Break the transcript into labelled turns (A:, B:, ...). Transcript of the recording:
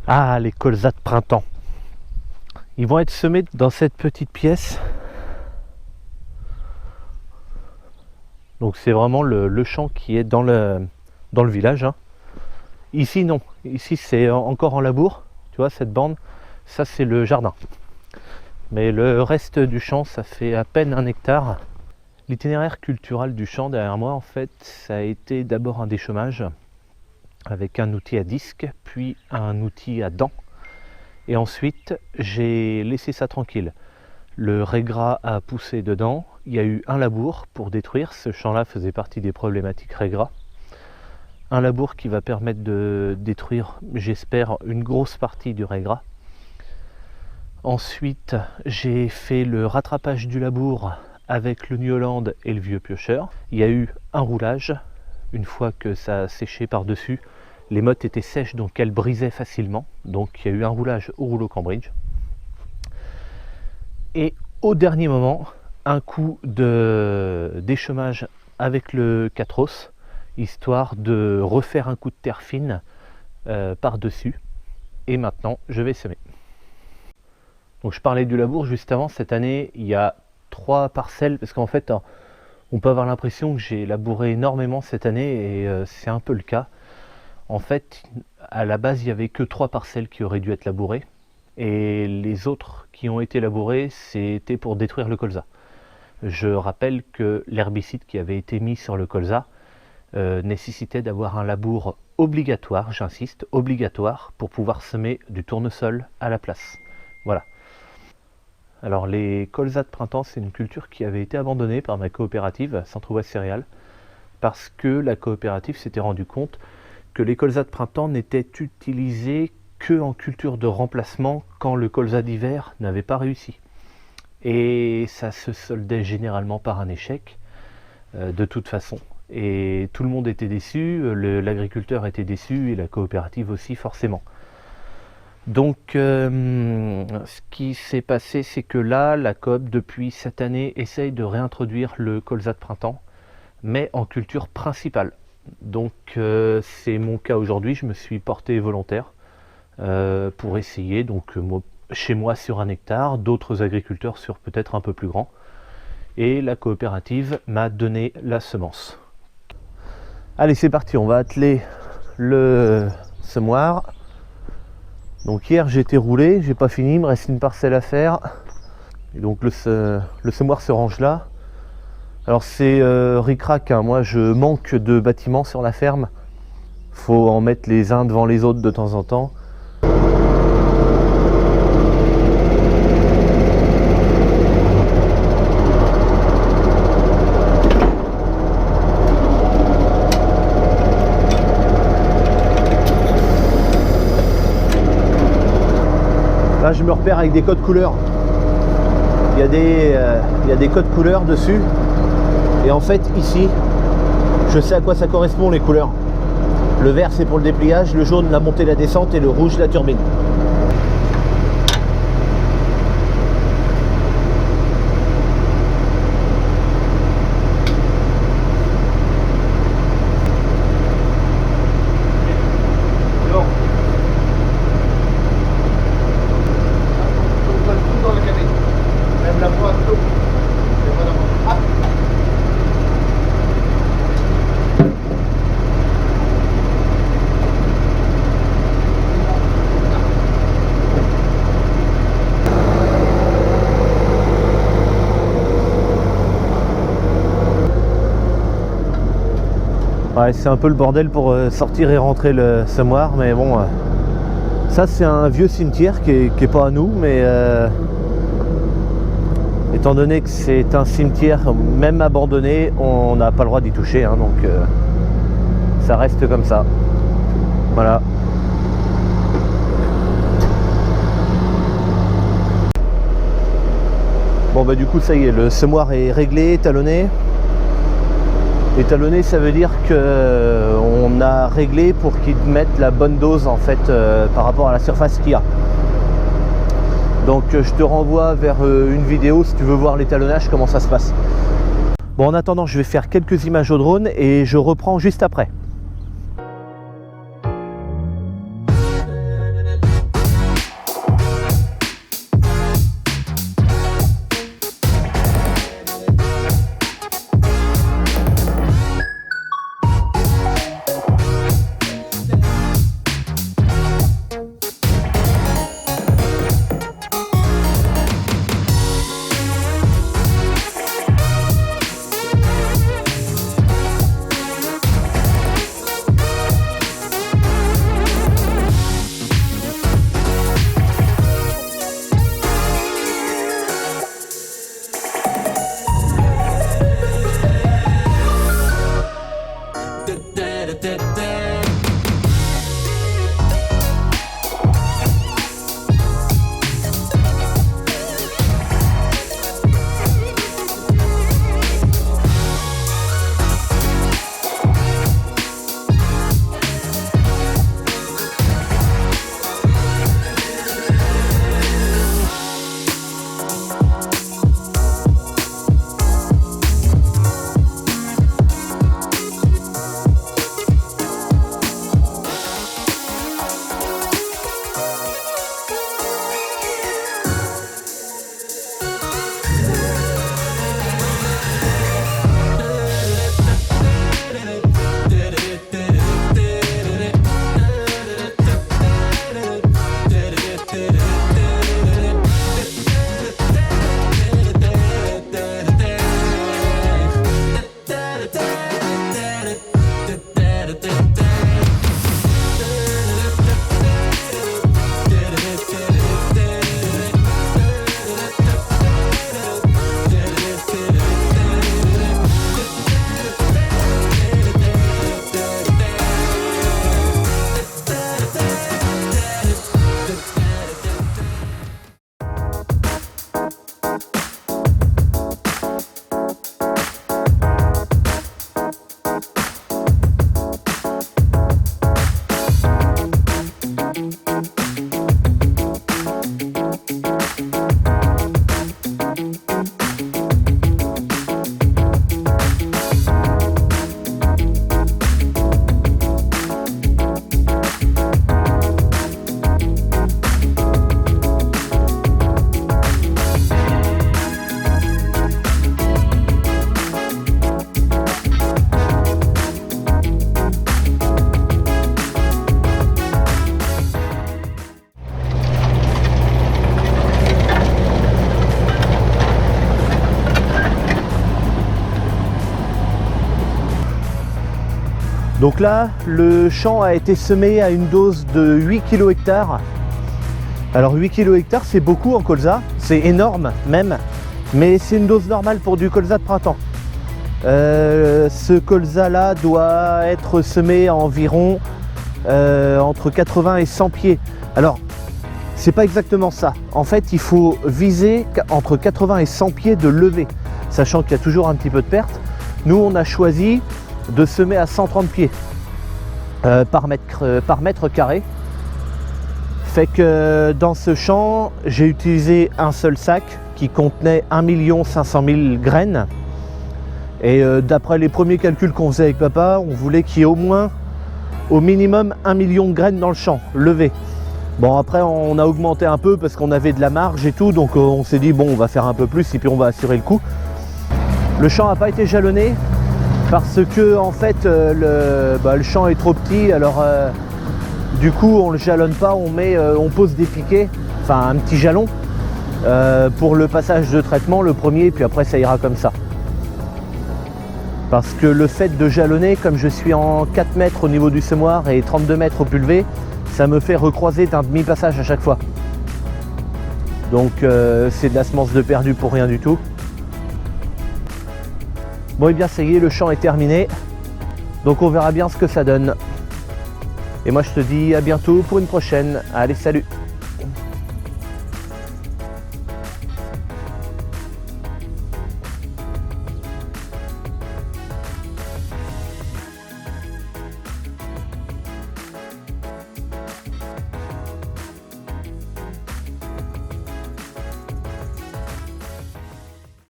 A: Ah, les colzas de printemps. Ils vont être semés dans cette petite pièce. Donc c'est vraiment le champ qui est dans le village, hein. Ici non, ici c'est encore en labour, tu vois cette bande, ça c'est le jardin. Mais le reste du champ, ça fait à peine 1 hectare. L'itinéraire culturel du champ derrière moi, en fait, ça a été d'abord un déchômage avec un outil à disque, puis un outil à dents. Et ensuite, j'ai laissé ça tranquille. Le régras a poussé dedans, il y a eu un labour pour détruire, ce champ-là faisait partie des problématiques régras. Un labour qui va permettre de détruire, j'espère, une grosse partie du régras. Ensuite, j'ai fait le rattrapage du labour avec le New Holland et le vieux piocheur. Il y a eu un roulage, une fois que ça a séché par-dessus, les mottes étaient sèches donc elles brisaient facilement, donc il y a eu un roulage au rouleau Cambridge. Et au dernier moment, un coup de déchômage avec le Catros, histoire de refaire un coup de terre fine par-dessus. Et maintenant, je vais semer. Donc je parlais du labour juste avant, cette année, il y a 3 parcelles, parce qu'en fait, on peut avoir l'impression que j'ai labouré énormément cette année, et c'est un peu le cas. En fait, à la base, il n'y avait que 3 parcelles qui auraient dû être labourées, et les autres qui ont été labourées, c'était pour détruire le colza. Je rappelle que l'herbicide qui avait été mis sur le colza nécessitait d'avoir un labour obligatoire, j'insiste, obligatoire, pour pouvoir semer du tournesol à la place. Voilà. Alors les colzas de printemps, c'est une culture qui avait été abandonnée par ma coopérative Centre-Ouest Céréales, parce que la coopérative s'était rendue compte que les colzas de printemps n'étaient utilisés que en culture de remplacement quand le colza d'hiver n'avait pas réussi. Et ça se soldait généralement par un échec, de toute façon. Et tout le monde était déçu, l'agriculteur était déçu et la coopérative aussi forcément. Donc ce qui s'est passé, c'est que là, la coop depuis cette année essaye de réintroduire le colza de printemps, mais en culture principale. Donc c'est mon cas aujourd'hui, je me suis porté volontaire pour essayer, donc chez moi sur 1 hectare, d'autres agriculteurs sur peut-être un peu plus grand. Et la coopérative m'a donné la semence. Allez, c'est parti, on va atteler le semoir. Donc hier j'ai été roulé, j'ai pas fini, il me reste une parcelle à faire. Et donc le semoir se range là. Alors c'est ric-rac, hein. Moi je manque de bâtiments sur la ferme. Faut en mettre les uns devant les autres de temps en temps. Là je me repère avec des codes couleurs. Il y a des codes couleurs dessus. Et en fait ici, je sais à quoi ça correspond les couleurs. Le vert c'est pour le dépliage, le jaune la montée, la descente et le rouge la turbine. Ouais, c'est un peu le bordel pour sortir et rentrer le semoir, mais bon, ça c'est un vieux cimetière qui est pas à nous, mais étant donné que c'est un cimetière même abandonné, on n'a pas le droit d'y toucher, hein, donc ça reste comme ça. Voilà. Bon bah du coup ça y est, le semoir est réglé, étalonné. Étalonné, ça veut dire qu'on a réglé pour qu'il mette la bonne dose en fait par rapport à la surface qu'il y a. Donc je te renvoie vers une vidéo si tu veux voir l'étalonnage, comment ça se passe. Bon, en attendant, je vais faire quelques images au drone et je reprends juste après. Donc là, le champ a été semé à une dose de 8 kg hectare. Alors 8 kg hectare, c'est beaucoup en colza, c'est énorme même, mais c'est une dose normale pour du colza de printemps. Ce colza là doit être semé à environ entre 80 et 100 pieds. Alors c'est pas exactement ça, en fait il faut viser entre 80 et 100 pieds de levée, sachant qu'il y a toujours un petit peu de perte. Nous on a choisi de semer à 130 pieds par mètre carré. Fait que dans ce champ, j'ai utilisé un seul sac qui contenait 1 500 000 graines. Et d'après les premiers calculs qu'on faisait avec papa, on voulait qu'il y ait au minimum 1 million de graines dans le champ, levées. Bon, après on a augmenté un peu parce qu'on avait de la marge et tout, donc on s'est dit bon, on va faire un peu plus et puis on va assurer le coup. Le champ n'a pas été jalonné parce que en fait le champ est trop petit, alors du coup on le jalonne pas, on pose des piquets, enfin un petit jalon pour le passage de traitement, le premier, puis après ça ira comme ça. Parce que le fait de jalonner, comme je suis en 4 mètres au niveau du semoir et 32 mètres au pulvé, ça me fait recroiser d'un demi-passage à chaque fois. Donc c'est de la semence de perdu pour rien du tout. Bon et bien ça y est, le champ est terminé. Donc on verra bien ce que ça donne. Et moi je te dis à bientôt pour une prochaine. Allez, salut!